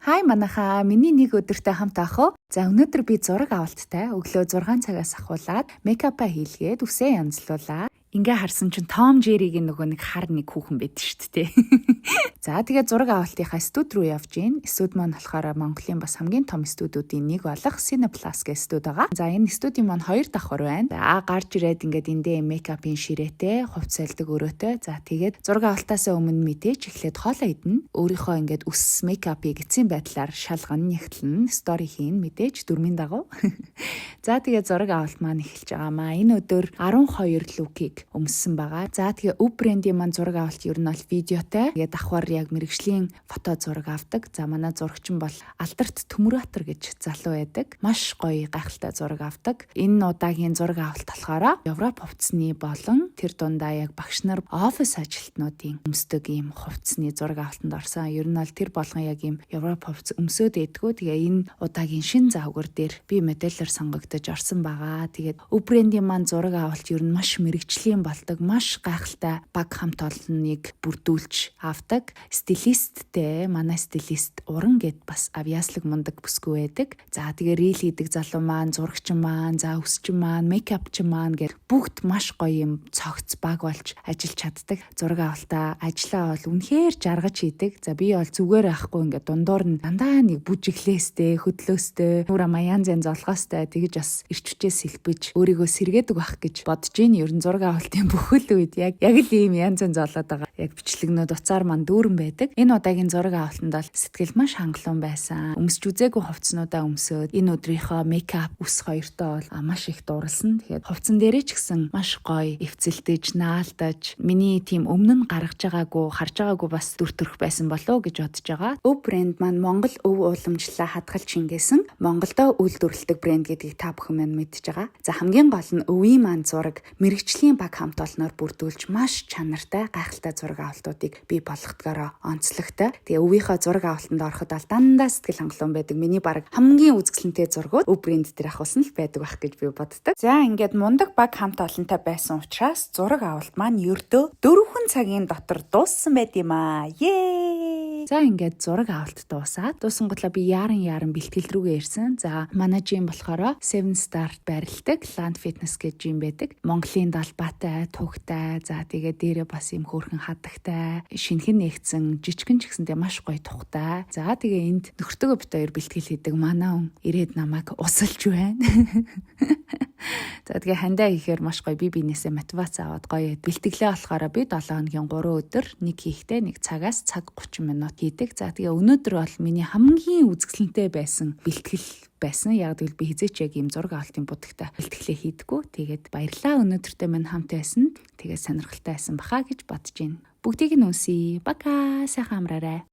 Хай манайхаа миний нэг өдөртэй хамт авах уу? За өнөөдөр би зураг авалттай өглөө 6 цагаас ахуулаад мейкапа хийлгээд үсээ янзлуулаа. Ингээ харсан чинь Том Жеригийн нөгөө нэг хар нэг хүүхэн байдаг шүү дээ. За тэгээ зураг авалтынхаа студ руу явж гин. Студ маань болохоор Монголын бас хамгийн том студуудын нэг болох Cineplus гэх студ байгаа. За энэ студийн маань 2 давхар байна. За гарч ирээд ингээд эндээ мейкапын ширээтэй, хувц сэлдэг өрөөтэй. За тэгээд зураг авалтаас өмнө мэдээж эхлээд хоолоо идэнэ. Өөрийнхөө ингээд үс мейкапыг эцсийн байдлаар шалгана, нэгтлэн, стори хийн мэдээж дөрмийн дагуу. За тэгээ зураг авалт маань эхэлж байгаамаа. Энэ өдөр 12 лукийг өмссөн байгаа. За тэгээ өв брендийн маань зураг авалт ер нь бол видеотой. Тэгээ давхар яг мэрэгжлийн фото зураг авдаг. За манай зурагчин бол Алдарт Төмөрбаатар гэж залуу байдаг. Маш гоё гайхалтай зураг авдаг. Энэ удаагийн зураг авалт болохоор Европ хувцсны болон тэр дундаа яг багш нар офис ажилтнуудын өмсдөг ийм хувцсны зураг авалтанд орсон. Ер нь бол тэр болгон яг ийм Европ хувцс өмсөд идэггүй. Тэгээ энэ удаагийн шин заавар дээр би мэдээлэлээр сонгогдож орсон байгаа. Тэгээд өв брендийн маань зураг авалт ер нь маш мэрэгжлийн болдог, маш гайхалтай баг хамт олныг бүрдүүлж авдаг. Стилисттэй, манай стилист Уран гэд бас авьяаслаг мундаг бүсгүй байдаг. За тэгээ рил хийдэг залуу маань, зурагчин маань, за өсчин маань, мейкапчин маань гэр бүгд маш гоё юм цогц баг болж ажиллаж чаддаг. Зураг авалтаа ажиллаа бол үнэхээр жаргаж хийдэг. За би бол зүгээр байхгүй ингээд дундуур нь дандаа нэг бүжиглээстэй, хөдлөөстэй, нүрэ маян зэн золгоостой тэгж бас ирчвчээ сэлбэж өөрийгөө сэргээдэг байх гэж бодож ийн. Ер нь зураг авалтын бүхэл үед яг л ийм янз янз болоод байгаа. Яг бичлэгнүүд уцаар маань дүүрэн байдаг. Энэ удаагийн зураг авалтанд бол сэтгэл маш хангалуун байсан. Өмсч үзээгүй хувцснуудаа өмсөөд энэ өдрийнхөө мейкап үс хоёртой бол маш их дурлсан. Тэгэхээр хувцсан дээрээ ч гэсэн маш гоё эвцэлдэж, наалдаж, миний тийм өмнө нь гаргаж байгаагүй, харж байгаагүй бас дүр төрх байсан болов гэж бодож байгаа. Өв брэнд маань Монгол өв уламжлалаа хадгалж шингээсэн Монголдо үйлдвэрлэдэг брэнд гэдгийг та бүхэн маань мэдж байгаа. За хамгийн гол нь өвийн маань зураг мэрэгжлийн баг хамт олноор бүрдүүлж маш чанартай гайхалтай зураг авалтуудыг бий болгохгоор онцлогтой. Тэгээ өвийнхөө зураг авалтанд ороход ал дандаа сэтгэл хангалуун байдаг. Миний баг хамгийн үзэсгэлэнтэй зургууд өв брэнд дээр авахсан л байдаг байх гэж би боддог. За ингээд мундаг баг хамт олонтой байсан учраас зураг авалт маань ердөө 4 цагийн дотор дууссан байд юм аа. Ее! За ингээд зураг авалт дууссан готлоо би яаран бэлтгэл рүүгээ ирсэн. За манай жим болохоор 7 Star байрладаг Land Fitness гэж жим байдаг. Монголын далбаатай, тугтай, за тэгээ дээрээ бас юм хөөрхөн хадагтай, шинхэн нэгдсэн жижигэн ч гэсэндээ маш гоё тухтай. За тэгээ энд нөхөртөөгөө бит хоёр бэлтгэл хийдэг манай хүн ирээд намайг усалж байна. За тэгээ хандаа хийхээр маш гоё би бинээсээ мотивац аваад гоё бэлтгэлээ болохоор би 7 хоногийн 3 өдөр нэг хийхдээ нэг цагаас цаг 30 минут хийдэг. За тэгээ өнөөдөр бол миний хамгийн үзэсгэлэнтэй байсан бэлтгэл байсан. Яг тэгвэл би хизээч яг ийм зураг авалтын будагтай бэлтгэлээ хийдэггүй. Тэгээд баярлалаа өнөөдөртөө минь хамт байсан. Тэгээд сонирхолтой байсан баха гэж бодож байна. Бүгдийг нь үнсэе. Бака сайхан амраарай.